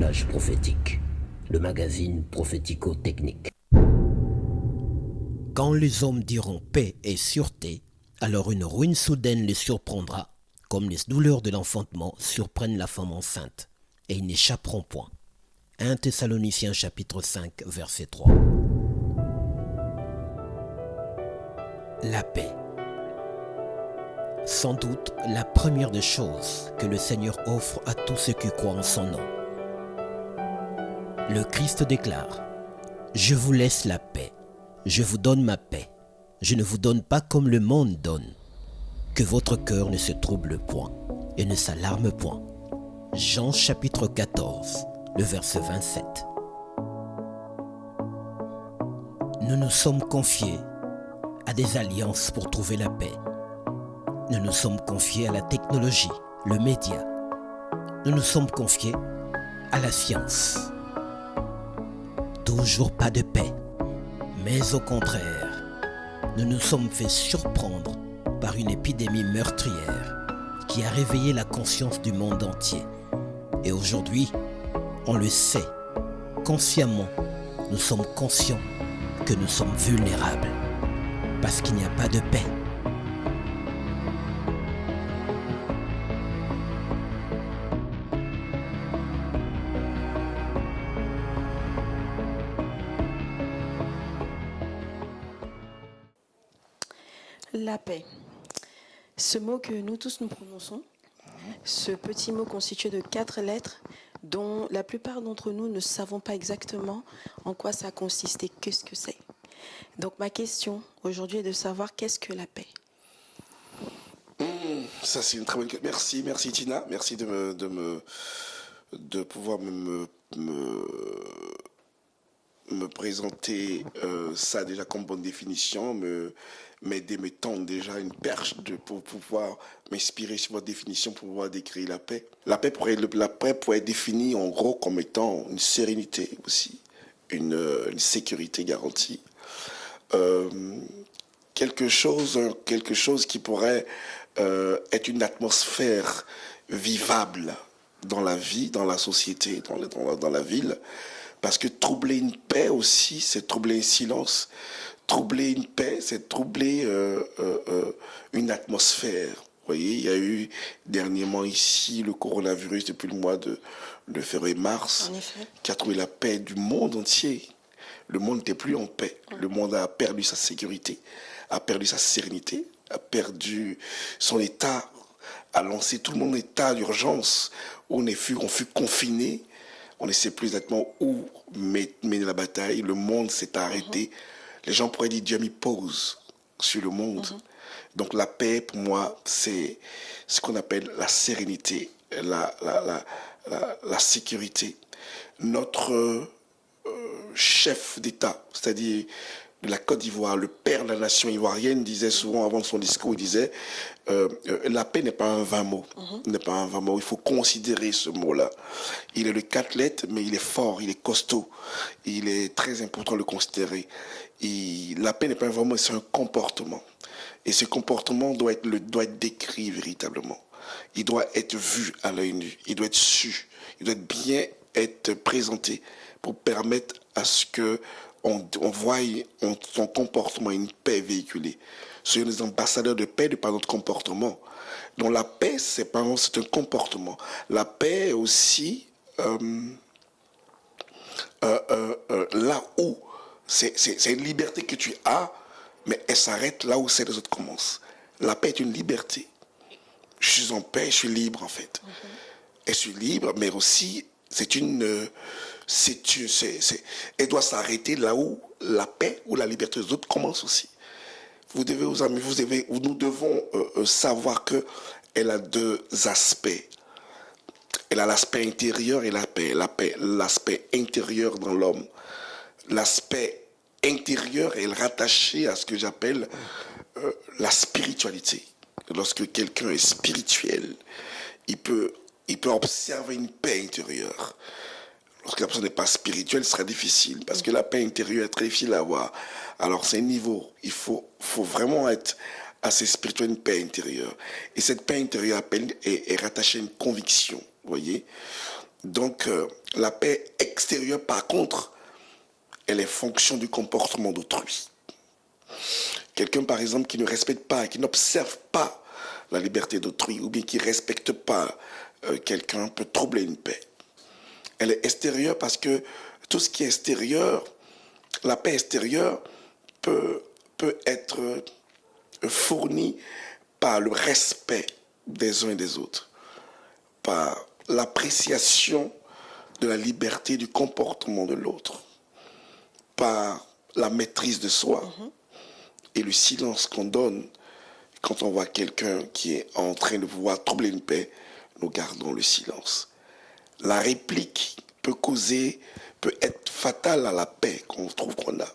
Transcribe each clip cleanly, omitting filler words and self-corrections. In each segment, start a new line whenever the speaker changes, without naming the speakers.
Flash prophétique, le magazine prophético-technique.
Quand les hommes diront paix et sûreté, alors une ruine soudaine les surprendra, comme les douleurs de l'enfantement surprennent la femme enceinte, et ils n'échapperont point. 1 Thessaloniciens chapitre 5, verset 3. La paix. Sans doute la première des choses que le Seigneur offre à tous ceux qui croient en son nom. Le Christ déclare : « Je vous laisse la paix, je vous donne ma paix, je ne vous donne pas comme le monde donne. Que votre cœur ne se trouble point et ne s'alarme point. » Jean chapitre 14, le verset 27. Nous nous sommes confiés à des alliances pour trouver la paix. Nous nous sommes confiés à la technologie, le média. Nous nous sommes confiés à la science. Toujours pas de paix, mais au contraire, nous nous sommes fait surprendre par une épidémie meurtrière qui a réveillé la conscience du monde entier. Et aujourd'hui, on le sait, consciemment, nous sommes conscients que nous sommes vulnérables parce qu'il n'y a pas de paix.
La paix. Ce mot que nous tous nous prononçons, ce petit mot constitué de 4 lettres dont la plupart d'entre nous ne savons pas exactement en quoi ça consiste et qu'est-ce que c'est. Donc ma question aujourd'hui est de savoir qu'est-ce que la paix.
Ça c'est une très bonne question. Merci Tina, merci de pouvoir me présenter ça déjà comme bonne définition, m'aider, me tendre déjà une perche pour pouvoir m'inspirer sur votre définition, pour pouvoir décrire la paix. La paix pourrait être définie en gros comme étant une sérénité aussi, une sécurité garantie. Quelque chose qui pourrait être une atmosphère vivable dans la vie, dans la société, dans la ville. Parce que troubler une paix aussi, c'est troubler un silence. Troubler une paix, c'est troubler une atmosphère. Vous voyez, il y a eu dernièrement ici le coronavirus depuis le mois de février-mars, qui a trouvé la paix du monde entier. Le monde n'était plus en paix. Le monde a perdu sa sécurité, a perdu sa sérénité, a perdu son état, a lancé tout le monde en état d'urgence, où on fut confiné. On ne sait plus exactement où mener la bataille. Le monde s'est arrêté. Les gens pourraient dire Dieu a mis pause sur le monde. Donc la paix, pour moi, c'est ce qu'on appelle la sérénité, la sécurité. Notre chef d'État, c'est-à-dire de la Côte d'Ivoire, le père de la nation ivoirienne, disait souvent avant son discours, il disait la paix n'est pas un vain mot. N'est pas un vain mot. Il faut considérer ce mot-là. Il est de 4 lettres, mais il est fort, il est costaud. Il est très important de le considérer. La paix n'est pas un vain mot, c'est un comportement. Et ce comportement doit être décrit véritablement. Il doit être vu à l'œil nu. Il doit être su. Il doit bien être présenté pour permettre à ce que on voit son comportement, une paix véhiculée. Soyons des ambassadeurs de paix de par notre comportement. Donc la paix, c'est un comportement. La paix aussi, là où c'est une liberté que tu as, mais elle s'arrête là où celle des autres commence. La paix est une liberté. Je suis en paix, je suis libre en fait. Et je suis libre, mais aussi elle doit s'arrêter là où la paix ou la liberté des autres commence aussi. Nous devons savoir qu'elle a 2 aspects. Elle a l'aspect intérieur et la paix. L'aspect intérieur dans l'homme. L'aspect intérieur est rattaché à ce que j'appelle la spiritualité. Lorsque quelqu'un est spirituel, il peut observer une paix intérieure. Lorsque la personne n'est pas spirituelle, ce sera difficile, parce que la paix intérieure est très difficile à avoir. Alors c'est un niveau, il faut vraiment être assez spirituel, une paix intérieure. Et cette paix intérieure est rattachée à une conviction, vous voyez. Donc, la paix extérieure, par contre, elle est fonction du comportement d'autrui. Quelqu'un, par exemple, qui ne respecte pas, qui n'observe pas la liberté d'autrui, ou bien qui ne respecte pas quelqu'un, peut troubler une paix. Elle est extérieure parce que tout ce qui est extérieur, la paix extérieure peut être fournie par le respect des uns et des autres, par l'appréciation de la liberté du comportement de l'autre, par la maîtrise de soi et le silence qu'on donne quand on voit quelqu'un qui est en train de vouloir troubler une paix. Nous gardons le silence. La réplique peut être fatale à la paix qu'on trouve qu'on a.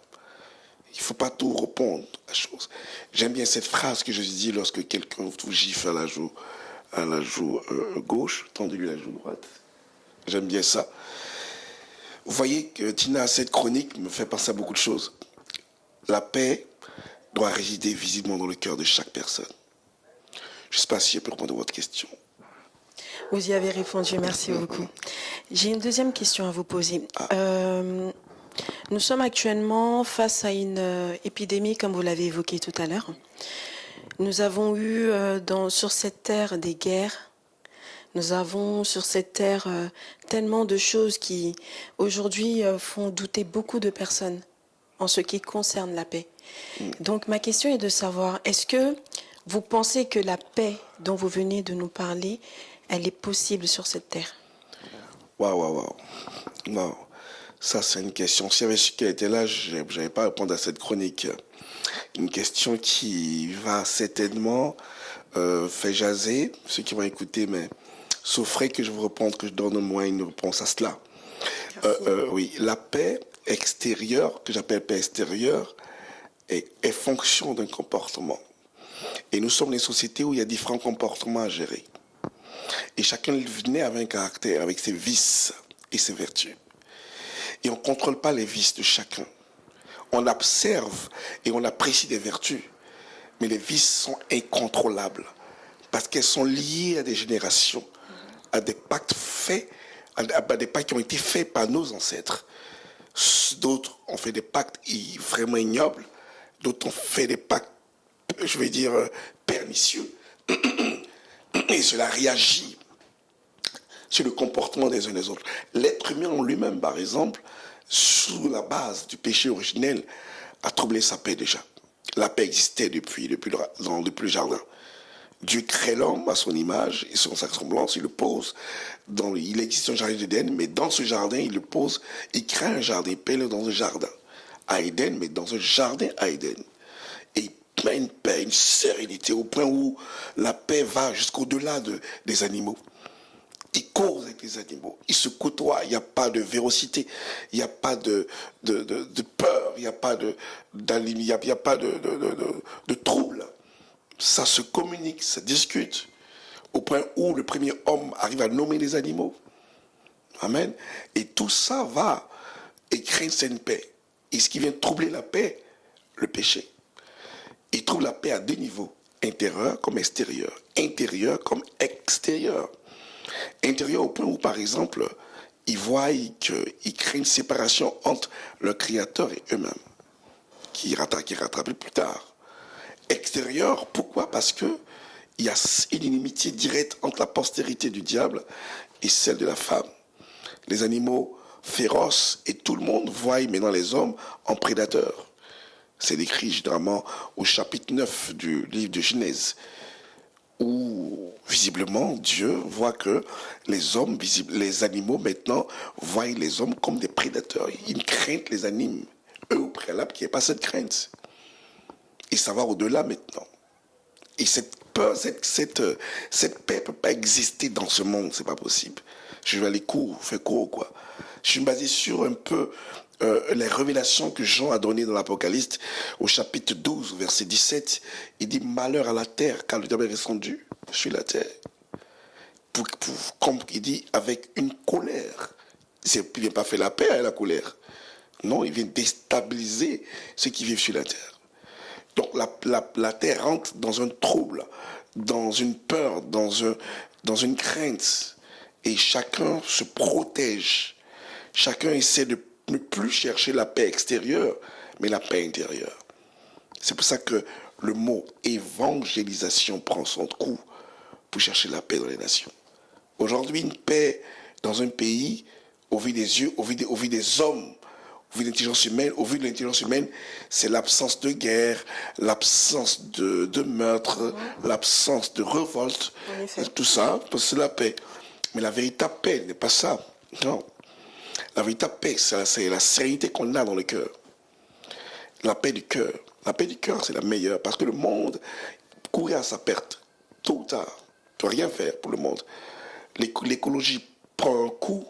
Il ne faut pas tout répondre à la chose. J'aime bien cette phrase que je dis lorsque quelqu'un vous gifle à la joue gauche, tendez-lui la joue droite. J'aime bien ça. Vous voyez que Tina, cette chronique me fait penser à beaucoup de choses. La paix doit résider visiblement dans le cœur de chaque personne. Je ne sais pas si je peux répondre à votre question.
Vous y avez répondu, merci beaucoup. J'ai une deuxième question à vous poser. Nous sommes actuellement face à une épidémie, comme vous l'avez évoqué tout à l'heure. Nous avons eu sur cette terre des guerres. Nous avons sur cette terre tellement de choses qui, aujourd'hui, font douter beaucoup de personnes en ce qui concerne la paix. Donc, ma question est de savoir, est-ce que vous pensez que la paix dont vous venez de nous parler, elle est possible sur cette terre?
Waouh. Ça, c'est une question. Si j'avais su qu'elle était là, je n'avais pas à répondre à cette chronique. Une question qui va certainement faire jaser ceux qui vont écouter, mais souffrez que je vous réponde, que je donne au moins une réponse à cela. Oui, la paix extérieure, que j'appelle paix extérieure, est fonction d'un comportement. Et nous sommes des sociétés où il y a différents comportements à gérer. Et chacun venait avec un caractère, avec ses vices et ses vertus. Et on ne contrôle pas les vices de chacun. On observe et on apprécie des vertus. Mais les vices sont incontrôlables. Parce qu'elles sont liées à des générations, à des pactes faits, à des pactes qui ont été faits par nos ancêtres. D'autres ont fait des pactes vraiment ignobles. D'autres ont fait des pactes, je vais dire, pernicieux. Et cela réagit sur le comportement des uns des autres. L'être humain en lui-même, par exemple, sous la base du péché originel, a troublé sa paix déjà. La paix existait depuis le jardin. Dieu crée l'homme à son image et selon sa ressemblance, il le pose. Il existe un jardin d'Éden, mais dans ce jardin, il crée un jardin, il paie dans un jardin à Éden, mais dans un jardin à Éden. Et il met une paix, une sérénité, au point où la paix va jusqu'au-delà des animaux. Il cause avec les animaux, il se côtoie, il n'y a pas de vérocité, il n'y a pas de peur, il n'y a pas de trouble. Ça se communique, ça discute, au point où le premier homme arrive à nommer les animaux. Amen. Et tout ça va et crée une paix. Et ce qui vient troubler la paix, le péché. Il trouve la paix à deux niveaux, intérieur comme extérieur, intérieur comme extérieur. Intérieur au point où, par exemple, ils voient qu'ils créent une séparation entre leur créateur et eux-mêmes, qui rattrape plus tard. Extérieur, pourquoi? Parce qu'il y a une inimitié directe entre la postérité du diable et celle de la femme. Les animaux féroces et tout le monde voient maintenant les hommes en prédateurs. C'est décrit généralement au chapitre 9 du livre de Genèse, où visiblement Dieu voit que les animaux maintenant voient les hommes comme des prédateurs. Une crainte les anime, eux au préalable, qui n'est pas cette crainte. Et ça va au-delà maintenant. Et cette peur, cette paix ne peut pas exister dans ce monde, c'est pas possible. Je vais aller faire court, quoi. Je suis basé sur un peu les révélations que Jean a données dans l'Apocalypse, au chapitre 12, verset 17. Il dit « Malheur à la terre, car le diable est descendu sur la terre. » Comme il dit, avec une colère. Il ne vient pas faire la paix avec la colère. Non, il vient déstabiliser ceux qui vivent sur la terre. Donc la terre rentre dans un trouble, dans une peur, dans une crainte. et chacun se protège. Chacun essaie de ne plus chercher la paix extérieure, mais la paix intérieure. C'est pour ça que le mot évangélisation prend son coup pour chercher la paix dans les nations. Aujourd'hui, une paix dans un pays, au vu des yeux, au vu des hommes, au vu de l'intelligence humaine, c'est l'absence de guerre, l'absence de meurtre, l'absence de révolte, tout ça, c'est la paix. Mais la véritable paix n'est pas ça. Non. La véritable paix, c'est la sérénité qu'on a dans le cœur. La paix du cœur. La paix du cœur, c'est la meilleure, parce que le monde courait à sa perte, tôt ou tard. On ne peut rien faire pour le monde. L'écologie prend un coup.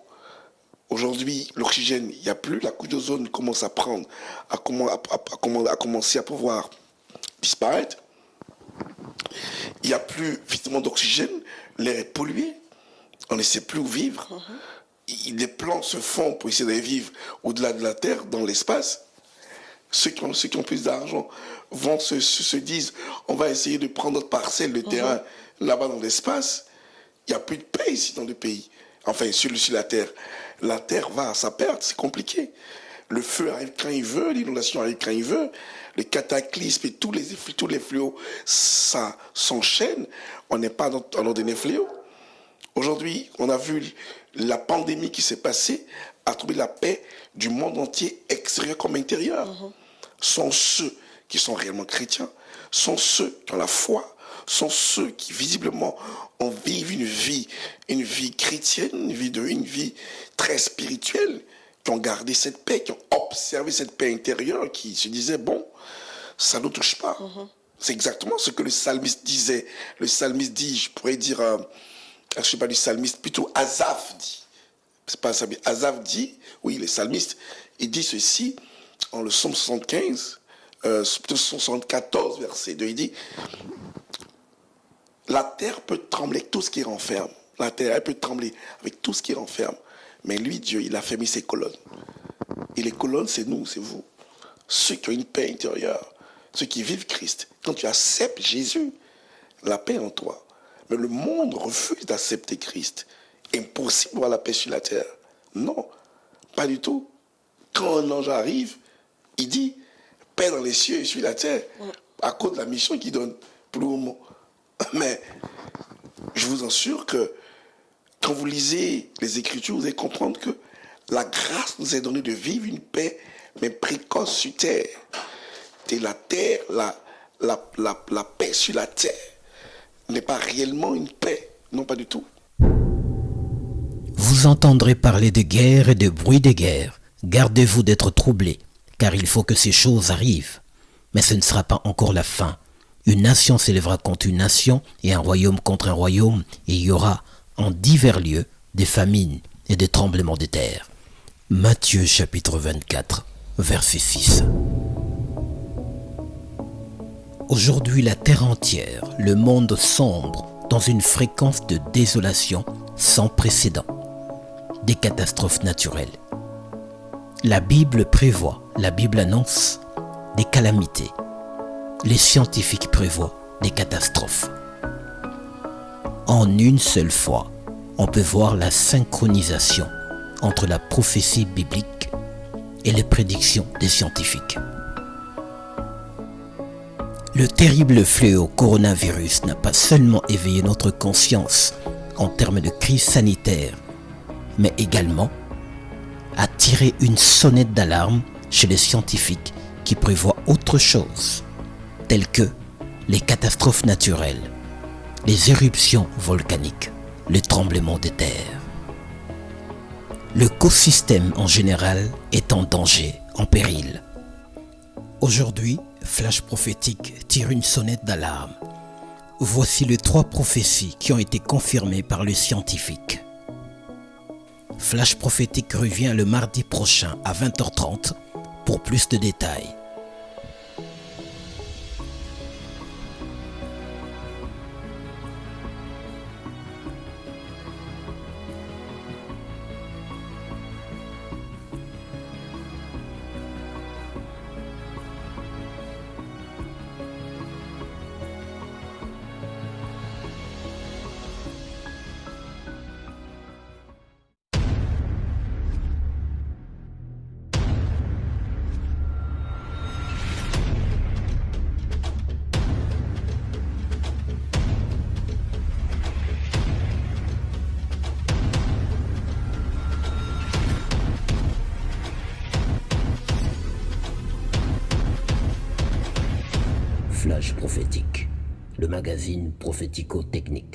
Aujourd'hui, l'oxygène, il n'y a plus. La couche d'ozone commence à prendre, à commencer à pouvoir disparaître. Il n'y a plus effectivement d'oxygène. L'air est pollué. On ne sait plus où vivre. Les plans se font pour essayer de vivre au-delà de la Terre, dans l'espace. Ceux qui ont plus d'argent vont se disent, on va essayer de prendre notre parcelle de terrain là-bas dans l'espace. Il n'y a plus de paix ici dans le pays. Enfin, sur la Terre. La Terre va à sa perte, c'est compliqué. Le feu arrive quand il veut, l'inondation arrive quand il veut, les cataclysmes et tous les fléaux, ça s'enchaîne. On n'est pas dans un dernier fléau. Aujourd'hui, on a vu la pandémie qui s'est passée a trouvé la paix du monde entier, extérieur comme intérieur. Sont ceux qui sont réellement chrétiens, sont ceux qui ont la foi, sont ceux qui visiblement vivent une vie chrétienne, une vie très spirituelle, qui ont gardé cette paix, qui ont observé cette paix intérieure, qui se disaient, bon, ça ne nous touche pas. C'est exactement ce que le psalmiste disait. Le psalmiste dit, je pourrais dire, je ne sais pas du psalmiste, plutôt Asaph dit. C'est pas ça, mais Asaph dit, oui, le psalmiste, il dit ceci, en le psaume 75, plutôt 74, verset 2, il dit, la terre peut trembler avec tout ce qui renferme. La terre, elle peut trembler avec tout ce qui renferme. Mais lui, Dieu, il a fermé ses colonnes. Et les colonnes, c'est nous, c'est vous. Ceux qui ont une paix intérieure, ceux qui vivent Christ. Quand tu acceptes Jésus, la paix en toi. Mais le monde refuse d'accepter Christ. Impossible d'avoir la paix sur la terre. Non, pas du tout. Quand un ange arrive, il dit, paix dans les cieux et sur la terre, à cause de la mission qu'il donne pour le moment. Mais je vous assure que quand vous lisez les Écritures, vous allez comprendre que la grâce nous est donnée de vivre une paix, mais précoce sur terre. Et la terre, la paix sur la terre n'est pas réellement une paix. Non, pas du tout.
Vous entendrez parler de guerre et de bruit de guerre. Gardez-vous d'être troublés, car il faut que ces choses arrivent. Mais ce ne sera pas encore la fin. Une nation s'élèvera contre une nation et un royaume contre un royaume, et il y aura en divers lieux des famines et des tremblements de terre. Matthieu chapitre 24, verset 6. Aujourd'hui, la terre entière, le monde sombre dans une fréquence de désolation sans précédent. Des catastrophes naturelles. La Bible prévoit, la Bible annonce des calamités. Les scientifiques prévoient des catastrophes. En une seule fois, on peut voir la synchronisation entre la prophétie biblique et les prédictions des scientifiques. Le terrible fléau coronavirus n'a pas seulement éveillé notre conscience en termes de crise sanitaire, mais également a tiré une sonnette d'alarme chez les scientifiques qui prévoient autre chose, telles que les catastrophes naturelles, les éruptions volcaniques, les tremblements de terre. L'écosystème en général est en danger, en péril. Aujourd'hui, Flash Prophétique tire une sonnette d'alarme. Voici les 3 prophéties qui ont été confirmées par les scientifiques. Flash Prophétique revient le mardi prochain à 20h30 pour plus de détails.
Décalage prophétique, le magazine prophético-technique.